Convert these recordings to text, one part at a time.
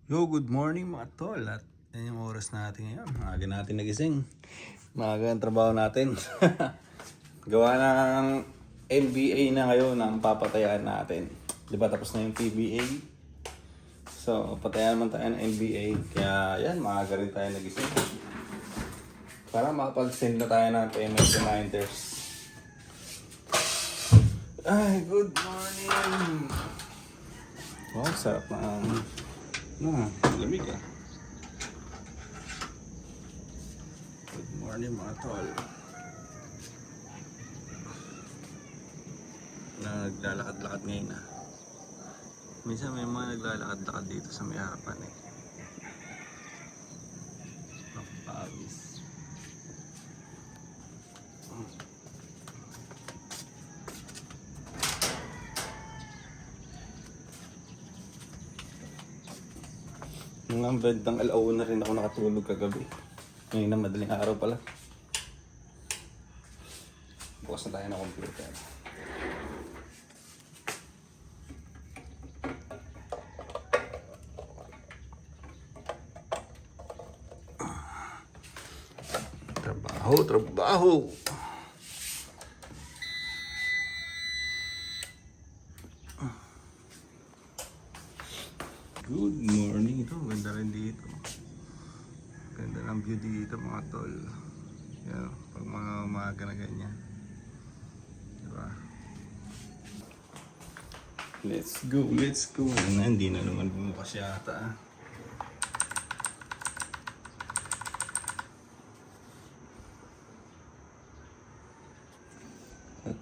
Yo, good morning mga tol. At yan yung oras natin ngayon. Maaga natin nagising. Maaga ang trabaho natin. Gawa ng NBA na ngayon ang papatayan natin. Di ba tapos na yung PBA? So, patayan naman tayo ng NBA. Kaya yan, maaga rin tayo nagising. Para makapag-send na tayo ng payment reminders. Ay, good morning! Wow, sarap na. Lamig ah. Good morning mga tol. Naglalakad-lakad ngayon ah. Minsan may mga naglalakad-lakad dito sa may harapan eh. Napapawis. Mga bandang alauna rin ako nakatulog kagabi. Ngayon na madaling araw pala. Bukas na tayo ng computer. Trabaho. Good morning. Ito, ganda rin dito. Ganda ng view dito mga tol. Yan, pag mga umaga na ganyan. Diba? Let's go. Hindi na naman bumukas yata.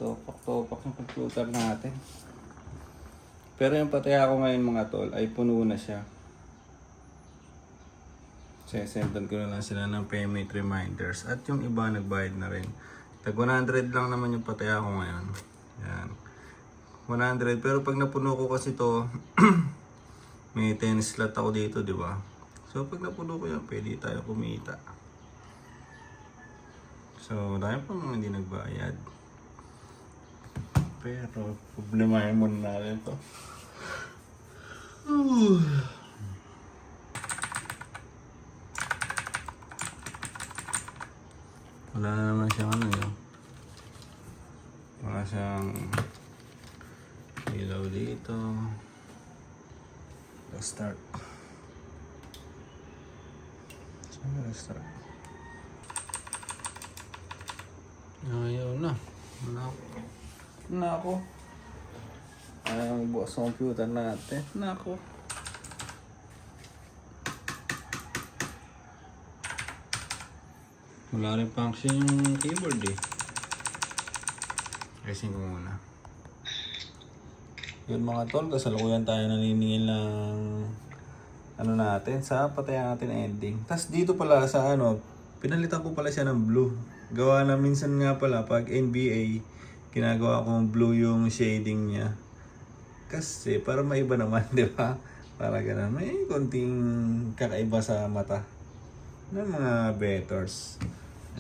Topak yung computer natin. Pero yung pataya ko ngayon mga tol ay puno na siya. Sesendan ko na lang sila ng payment reminders. At yung iba nagbayad na rin. Tag 100 lang naman yung pataya ko ngayon. Yan. 100. Pero pag napuno ko kasi to may 10 slot ako dito, di ba? So pag napuno ko yan, pwede tayo kumita. So dahil pa mga hindi nagbayad. Pero problemahin muna natin to. Wala na naman siyang ano yun. Wala siyang ilaw dito. Let's start. Let's start. Ayaw na. Nako. Ayaw magbukas sa computer natin. Nako. Wala rin function yung keyboard eh. Pressing ko muna. Yun mga tol, kasalukuyan tayo naniningil ng ano natin, sa patayan natin ending. Tapos dito pala sa pinalitan ko pala siya ng blue. Gawa na minsan nga pala pag NBA, ginagawa kong blue yung shading niya. Kasi para maiba naman, di ba? Para ganun, may konting kakaiba sa mata ng mga bettors.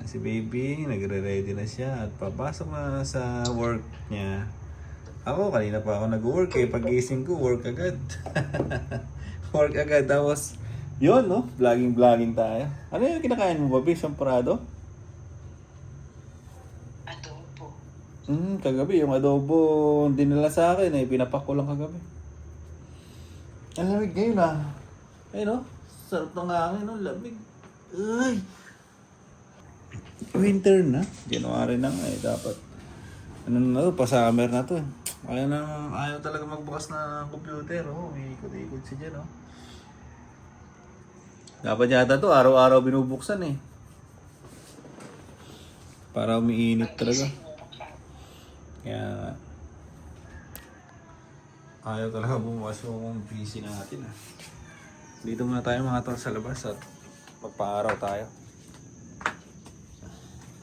Si baby, nagre-ready na siya at papasok na sa work niya. Ako, kanina pa ako nag-work eh. Pag-gising ko, work agad. Work agad. Tapos, yun no? Vlogging tayo. Ano yung kinakain mo ba, Bis? Champorado? Adobo. Kagabi, yung adobo dinala sa akin eh. Pinapak ko lang kagabi. Ang lamig ngayon ah. Ayun no? Sarap ng hangin no? Lamig. Ay! Winter na. January na nga eh. Dapat. Ano na to? Pa-summer na to eh. Ayaw talaga magbukas na computer. Oh, may ikot-ikot siya dyan oh. Dapat yata to araw-araw binubuksan eh. Para umiinit talaga. Kaya ayaw talaga bumukas yung PC natin ah. Dito muna tayo mga tol sa labas at magpa-araw tayo.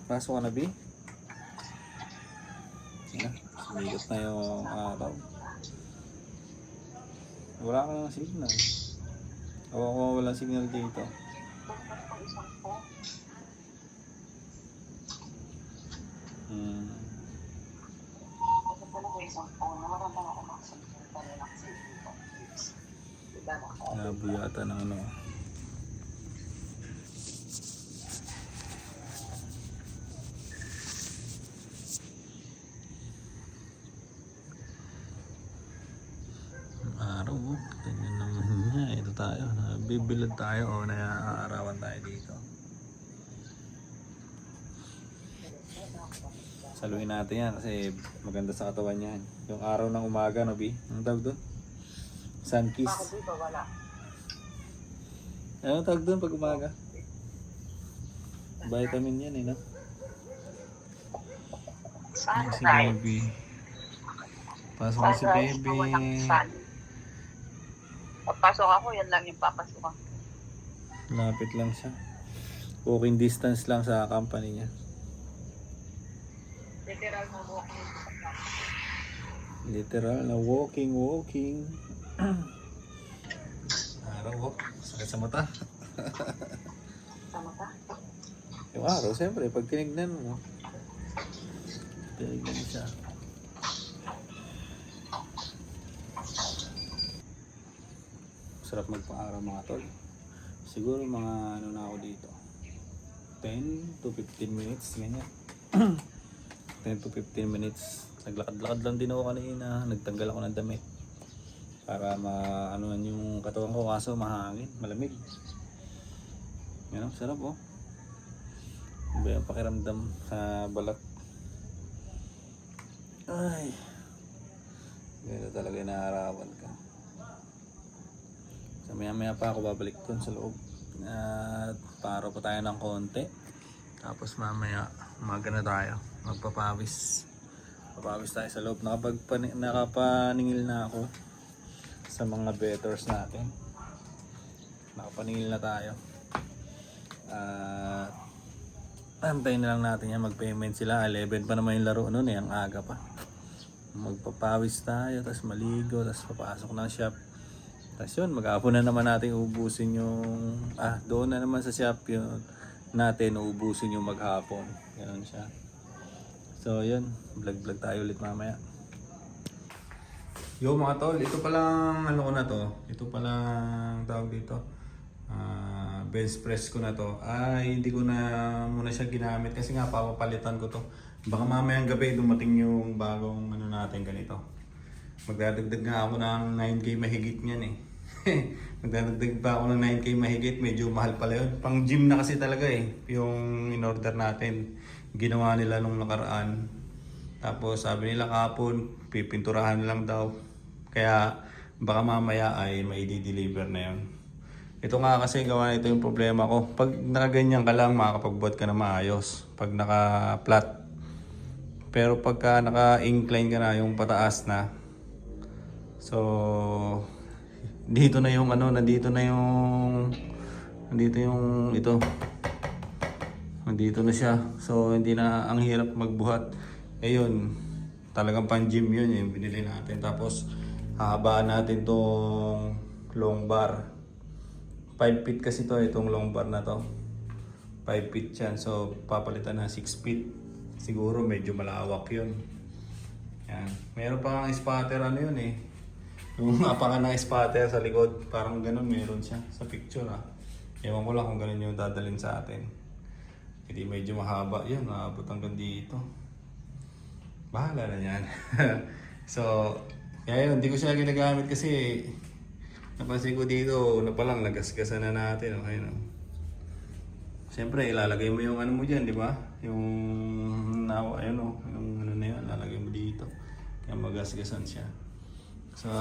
Pasok ka na, B? Sumigot na yung araw. Wala kang signal. Ako walang signal dito. Labo yata ng ano. Araw, oh. Ganyan naman niya. Ito tayo. Bibilad tayo o naaarawan tayo dito. Saluhin natin yan kasi maganda sa katawan yan. Yung araw ng umaga, no, Bi? Anong tawag doon? Sun kiss. Ano tawag doon pag umaga? Vitamin yan, eh, no? Yan si baby. Pasok na si baby. Pagpasok ako, yan lang yung papasok ako. Lapit lang siya. Walking distance lang sa company niya. Literal na walking. Literal na walking. Araw, oh. Sakit sa mata. Sama ka? Yung araw, siyempre, pag tinignan mo. Tinignan siya. Sarap magpa-araw mga tol. Siguro mga ano na ako dito. 10 to 15 minutes, ganyan. 10 to 15 minutes. Naglakad-lakad lang din ako kanina. Nagtanggal ako ng damit. Para maanuhan yung katawan ko kaso mahangin, malamig. Yan, sarap oh. Iba yung pakiramdam sa balat. Ay. Ganito talaga inaarawan ka. So maya pa ako babalik dun sa loob. At paro pa tayo ng konti. Tapos mamaya umaga na tayo. Magpapawis. Papawis tayo sa loob. Nakapaningil na ako sa mga bettors natin. Nakapaningil na tayo. At antayin na lang natin yan. Mag-payment sila. 11 pa naman yung laro nun eh. Ang aga pa. Magpapawis tayo. Tapos maligo. Tapos papasok ng shop. Tapos yun, mag-aapon na naman natin ubusin yung... doon na naman sa shop yun natin ubusin yung maghapon. Ganun siya. So yun, vlog tayo ulit mamaya. Yo mga tol, ito palang ano ko na to. Ito palang tawag dito. Bench press ko na to. Hindi ko na muna siya ginamit kasi nga papapalitan ko to. Baka mamayang gabi dumating yung bagong ano natin ganito. Magdadagdag nga ako ng 9K mahigit niyan eh. Magdadagdag pa ako ng 9K mahigit, medyo mahal pala yun. Pang gym na kasi talaga eh, yung in-order natin. Ginawa nila nung nakaraan. Tapos sabi nila kapon, pipinturahan lang daw. Kaya baka mamaya ay mai-deliver na yun. Ito nga kasi gawa na ito yung problema ko. Pag nakaganyan ka lang, makakapagbuhat ka na maayos. Pag naka-flat. Pero pagka naka-incline ka na, yung pataas na. So, dito na yung ano, nandito yung ito. Nandito na siya. So, hindi na ang hirap magbuhat. Ayun, talagang pang-gym yun yung binili natin. Tapos, hahabaan natin tong long bar. 5 feet kasi to, itong long bar na to. 5 feet yan. So, papalitan na 6 feet. Siguro medyo malawak yun. Yan. Meron pa ang spotter ano yun eh. Yung apakan ng spotter sa likod, parang ganun meron siya sa picture Ewan ko lang kung ganun yung dadalhin sa atin. Hindi medyo mahaba yun, maabot hanggang dito. Bahala na yan. So, kaya yun, hindi ko siya ginagamit kasi napansin ko dito, na palang nagasgasan na natin. Okay, no? Siyempre, ilalagay mo yung ano mo dyan, di ba? Yung ayun o, yung ano na yun, lalagay mo dito. Kaya magasgasan siya. So,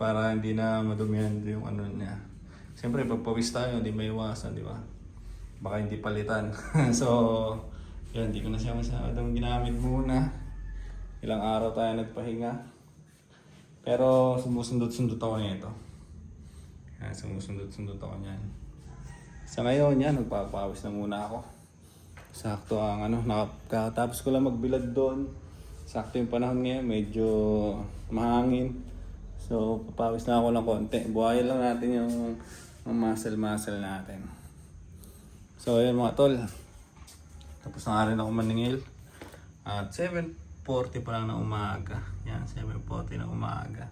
para hindi na madumihan yung ano niya. Siyempre, pagpawis tayo, hindi may iwasan, di ba? Baka hindi palitan. So, yun, hindi ko na siya masyadong ginamit muna. Ilang araw tayo nagpahinga. Pero, sumusundot-sundot ako nito. Yan, sumusundot-sundot ako niyan. Sa ngayon, yan, magpapawis na muna ako. Sakto ang ano, nakatapos ko lang magbilad doon. Sakto yung panahon ngayon, medyo mahangin. So, papawis na ako ng konti. Buhayin lang natin yung muscle natin. So, ayun mga tol. Tapos na rin ako maningil. At 7:40 pa lang ng umaga. Yan, 7:40 ng umaga.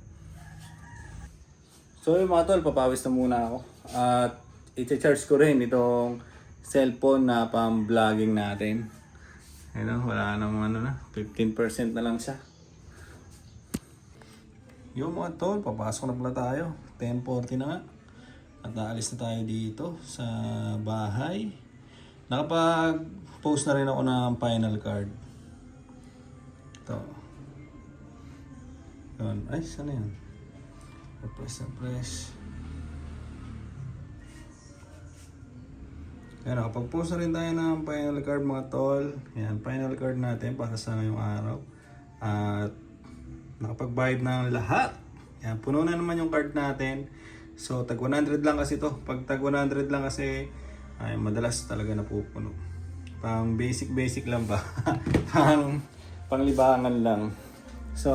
So yung mga tol, papawis na muna ako. At i-charge ko rin itong cellphone na pang-vlogging natin. Ayun, wala namang 15% na lang siya. Yung mga tol, papasok na pala tayo. 10:40 na nga. At naalis na tayo dito sa bahay. Nakapag-post na rin ako ng final card. Ito. Yun. Ay, sana yun? Press. Kaya nakapag-post na rin tayo ng final card mga tol. Yan, final card natin para sa ngayong araw. At nakapag-bayad ng lahat. Yan, puno na naman yung card natin. So, tag 100 lang kasi to. Pag tag 100 lang kasi, ay madalas talaga napupuno. Pang basic lang ba? Panglibangan lang. So,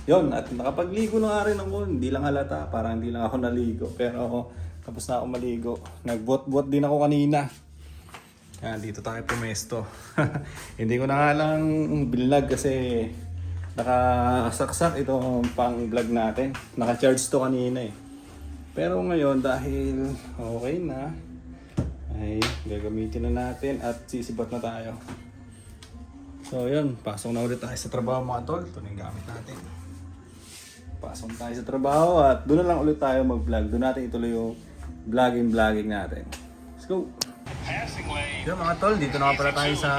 yun, at nakapagligo na nga rin ako. Hindi lang halata, parang hindi lang ako naligo. Pero ako, tapos na ako maligo. Nagbot-bot din ako kanina. Yan, dito tayo pumesto. Hindi ko na nga lang binlog kasi nakasaksak itong pang-vlog natin. Naka-charge to kanina eh. Pero ngayon, dahil okay na, ay gagamitin na natin at sisibat na tayo. So yun, pasok na ulit tayo sa trabaho mga tol. Ito na yung gamit natin. Pasok tayo sa trabaho at doon na lang ulit tayo mag-vlog. Doon natin ituloy yung vlogging natin. Let's go! Yun mga tol, dito na pala tayo sa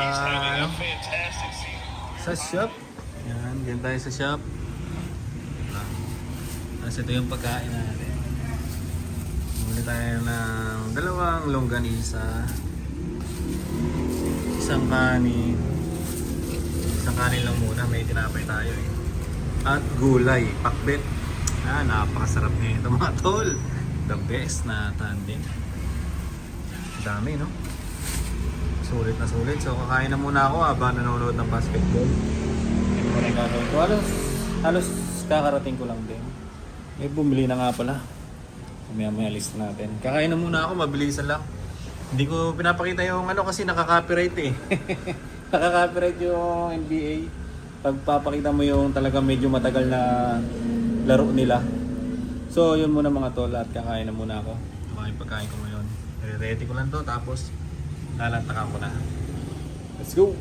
shop. Yan, dyan tayo sa shop. Tapos ito yung pagkain natin. Muli tayo ng 2 longganisa, isang kanin lang muna, may tinapay tayo eh. At gulay, pakbet. Napakasarap nito mga tol. The best na tandem. Dami no? Sulit na sulit. So kakain na muna ako habang nanonood ng basketball. Ito muna yung gagawin ko. Halos kakarating ko lang din. May bumili na nga pala. Maya list natin. Kakain na muna ako, mabilisan lang. Hindi ko pinapakita yung kasi nakaka-copyright eh. Nakaka-copyright yung NBA. Pagpapakita mo yung talaga medyo matagal na laro nila. So yun muna mga tol at kakain na muna ako. Mga pagkain ko ngayon. Ready ko lang to tapos lalantakan ko na. Let's go!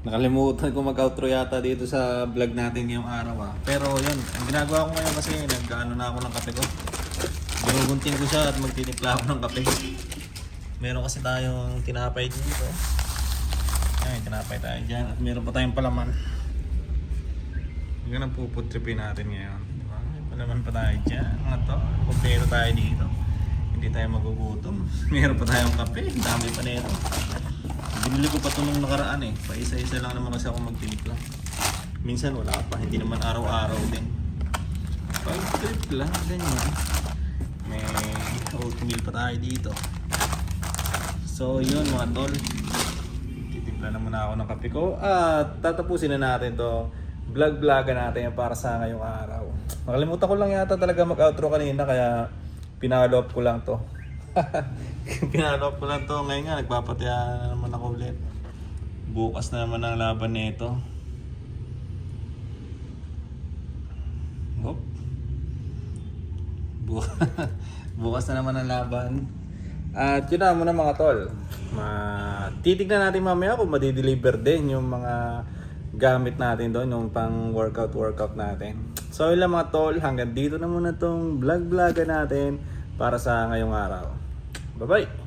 Nakalimutan ko mag-outro yata dito sa vlog natin ngayong araw Pero yun, ang ginagawa ko ngayon kasi nag-ano na ako ng kape ko. Ginugunting ko siya at magtitimpla ako ng kape. Meron kasi tayong tinapay dito. Ay, tinapay tayo dyan at meron pa tayong palaman. Yung ang puputripin natin ngayon. Diba? May palaman pa tayo dyan. Kumpleto tayo dito. Hindi tayo magugutom. Meron pa tayong kape. Dami pa nito. Binili ko pa ito nung nakaraan eh. Paisa-isa lang naman kasi ako magtimpla. Minsan wala pa. Hindi naman araw-araw din. Pag-trip lang. Ganyan. May oatmeal pa tayo dito. So yun mga tol. Titimpla na muna ako ng kape ko. At tatapusin na natin to vlog-vlogan natin para sa ngayong araw. Nakalimutan ko lang yata talaga mag-outro kanina kaya pinalo-up ko lang to. Pinalo-up ko lang to. Ngayon nga nagpapataya na naman ako ulit. Bukas na naman ang laban nito. Hop. Bukas na naman ang laban. At yun na muna mga tol. Titignan natin mamaya kung madideliver din yung mga gamit natin doon, yung pang workout natin. So yun lang mga tol, hanggang dito na muna tong vlog natin para sa ngayong araw. Bye bye!